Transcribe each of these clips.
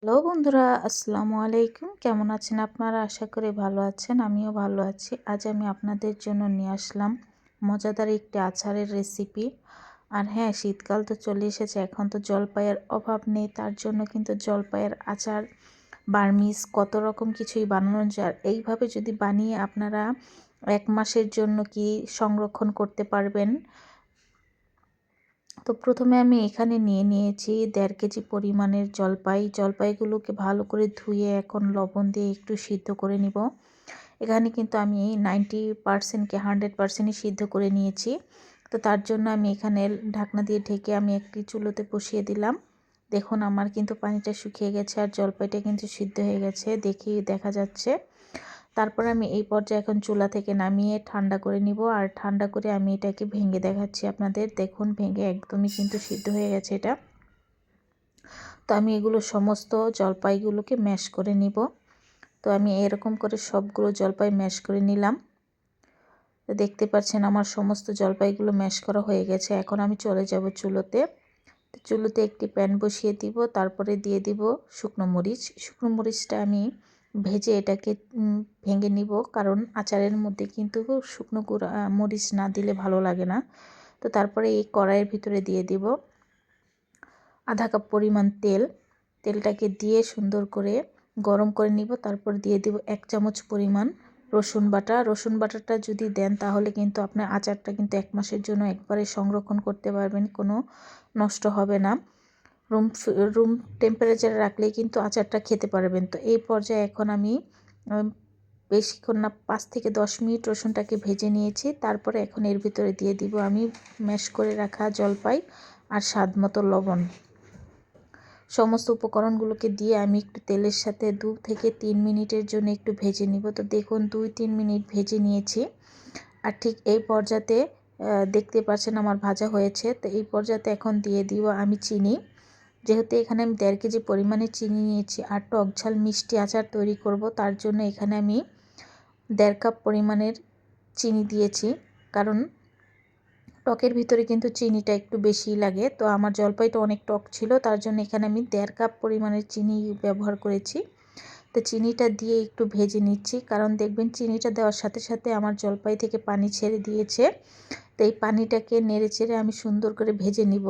Hello বন্ধুরা, আসসালামু আলাইকুম। কেমন আছেন আপনারা? আশা করি ভালো আছেন। আমিও ভালো আছি। আজ আমি আপনাদের জন্য নিয়ে আসলাম মজাদার একটি আচারের রেসিপি। আর হ্যাঁ, শীতকাল তো চলে এসেছে, এখন তো জলপাইয়ের অভাব নেই। তার জন্য কিন্তু জলপাইয়ের আচার, বার্মিজ, কত রকম কিছুই বানানো যায়। এইভাবে যদি বানিয়ে আপনারা 1 মাসের জন্য কি সংরক্ষণ করতে পারবেন। তো প্রথমে আমি এখানে নিয়েছি 1.5 কেজি পরিমাণের জলপাইগুলোকে ভালো করে ধুয়ে এখন লবণ দিয়ে একটু সিদ্ধ করে নিব। এখানে কিন্তু আমি 90% কি 100%ই সিদ্ধ করে নিয়েছি। তো তার জন্য আমি এখানে ঢাকনা দিয়ে ঢেকে আমি একটি চুলোতে বসিয়ে দিলাম। দেখুন আমার কিন্তু পানিটা শুকিয়ে গেছে আর জলপাইটা কিন্তু সিদ্ধ হয়ে গেছে, দেখা যাচ্ছে। তারপর আমি এই পর্যায়ে এখন চুলা থেকে নামিয়ে ঠান্ডা করে নিব। আর ঠান্ডা করে আমি এটাকে ভেঙে দেখাচ্ছি আপনাদের। দেখুন ভেঙে একদমই কিন্তু সিদ্ধ হয়ে গেছে এটা। তো আমি এগুলো সমস্ত জলপাইগুলোকে ম্যাশ করে নিব। তো আমি এরকম করে সবগুলো জলপাই ম্যাশ করে নিলাম। তো দেখতে পাচ্ছেন আমার সমস্ত জলপাইগুলো ম্যাশ করা হয়ে গেছে। এখন আমি চলে যাব চুলোতে। তো চুলোতে একটি প্যান বসিয়ে দিব, তারপরে দিয়ে দিব শুকনো মরিচ। শুকনো মরিচটা আমি ভেজে এটাকে ভেঙে নিব, কারণ আচারের মধ্যে কিন্তু শুকনো মরিচ না দিলে ভালো লাগে না। তো তারপরে এই কড়াইয়ের ভিতরে দিয়ে দিব আধা কাপ পরিমাণ তেলটাকে দিয়ে সুন্দর করে গরম করে নিব। তারপর দিয়ে দিব 1 চামচ পরিমাণ রসুন বাটাটা যদি দেন তাহলে কিন্তু আপনার আচারটা কিন্তু 1 মাসের জন্য একবারে সংরক্ষণ করতে পারবেন, কোনো নষ্ট হবে না। রুম টেম্পারেচারে রাখলেই কিন্তু আচারটা খেতে পারবেন। তো এই পর্যায়ে এখন আমি বেশিক্ষণ না 5 থেকে 10 মিনিট রসুনটাকে ভেজে নিয়েছি। তারপরে এখন এর ভিতরে দিয়ে দিব আমি ম্যাশ করে রাখা জলপাই আর স্বাদ মতো লবণ। সমস্ত উপকরণগুলোকে দিয়ে আমি একটু তেলের সাথে 2 থেকে 3 মিনিটের জন্য একটু ভেজে নিব। তো দেখুন 2-3 মিনিট ভেজে নিয়েছি। আর ঠিক এই পর্যায়ে দেখতে পাচ্ছেন আমার ভাজা হয়েছে। তো এই পর্যায়ে এখন দিয়ে দিব আমি চিনি। যেহেতু এখানে আমি 1.5 কেজি পরিমাণে চিনি নিয়েছি আর টক ঝাল মিষ্টি আচার তৈরি করব, তার জন্য এখানে আমি 1.5 কাপ পরিমাণের চিনি দিয়েছি। কারণ টকের ভিতরে কিন্তু চিনিটা একটু বেশি লাগে। তো আমার জলপাইটা অনেক টক ছিল, তার জন্য এখানে আমি 1.5 কাপ পরিমাণের চিনি ব্যবহার করেছি। তো চিনিটা দিয়ে একটু ভেজে নিচ্ছি, কারণ দেখবেন চিনিটা দেওয়ার সাথে সাথে আমার জলপাই থেকে পানি ছেড়ে দিয়েছে। তো এই পানিটাকে নেড়ে চেড়ে আমি সুন্দর করে ভেজে নিব।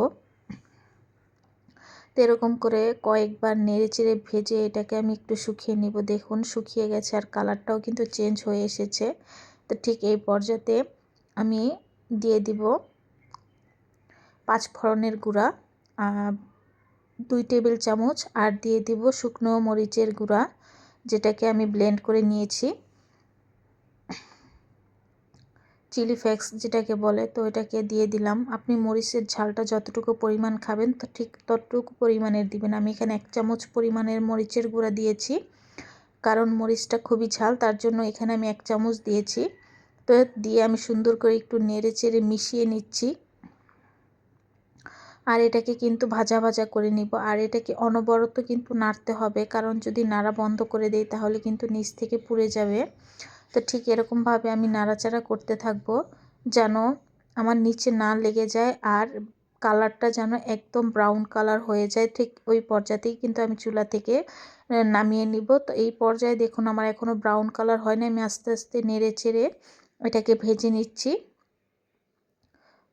তো এরকম করে কয়েকবার নেড়ে চেড়ে ভেজে এটাকে আমি একটু শুকিয়ে নিব। দেখুন শুকিয়ে গেছে আর কালারটাও কিন্তু চেঞ্জ হয়ে এসেছে। তো ঠিক এই পর্যায়ে আমি দিয়ে দিব 5 ফোড়নের গুঁড়া 2 টেবিল চামচ, আর দিয়ে দিব শুকনো মরিচের গুঁড়া, যেটাকে আমি ব্লেন্ড করে নিয়েছি, চিলি ফ্লেক্স যেটাকে বলে। তো এটাকে দিয়ে দিলাম। আপনি মরিচের ঝালটা যতটুকু পরিমাণ খাবেন তো ঠিক ততটুকু পরিমাণের দিবেন। আমি এখানে 1 চামচ পরিমাণের মরিচের গুঁড়া দিয়েছি, কারণ মরিচটা খুবই ঝাল, তার জন্য এখানে আমি 1 চামচ দিয়েছি। তো দিয়ে আমি সুন্দর করে একটু নেড়ে চেড়ে মিশিয়ে নিচ্ছি। আর এটাকে কিন্তু ভাজা ভাজা করে নিব। আর এটাকে অনবরত কিন্তু নাড়তে হবে, কারণ যদি নাড়া বন্ধ করে দেই তাহলে কিন্তু নিচ থেকে পুড়ে যাবে। তো ঠিক এরকমভাবে আমি নাড়াচাড়া করতে থাকব, যেন আমার নিচে না লেগে যায় আর কালারটা যেন একদম ব্রাউন কালার হয়ে যায়। ঠিক ওই পর্যায়েই কিন্তু আমি চুলা থেকে নামিয়ে নিব। তো এই পর্যায়ে দেখুন আমার এখনও ব্রাউন কালার হয়নি, আমি আস্তে আস্তে নেড়ে চেড়ে এটাকে ভেজে নিচ্ছি।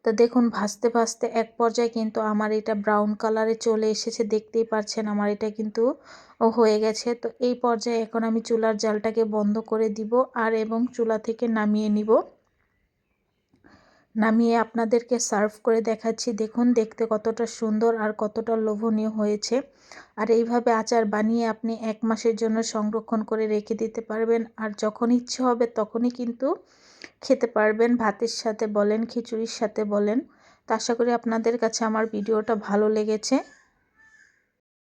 তো দেখুন ভাজতে ভাজতে এক পর্যায়ে কিন্তু আমার এটা ব্রাউন কালারে চলে এসেছে, দেখতেই পাচ্ছেন আমার এটা কিন্তু হয়ে গেছে। তো এই পর্যায়ে এখন আমি চুলার জালটাকে বন্ধ করে দিব আর এবং চুলা থেকে নামিয়ে নিব। নামিয়ে আপনাদেরকে সার্ভ করে দেখাচ্ছি। দেখুন দেখতে কতটা সুন্দর আর কতটা লোভনীয় হয়েছে। আর এইভাবে আচার বানিয়ে আপনি 1 মাসের জন্য সংরক্ষণ করে রেখে দিতে পারবেন, আর যখন ইচ্ছে হবে তখনই কিন্তু খেতে পারবেন, ভাতের সাথে বলেন, খিচুড়ির সাথে বলেন। তো আশা করি আপনাদের কাছে আমার ভিডিওটা ভালো লেগেছে।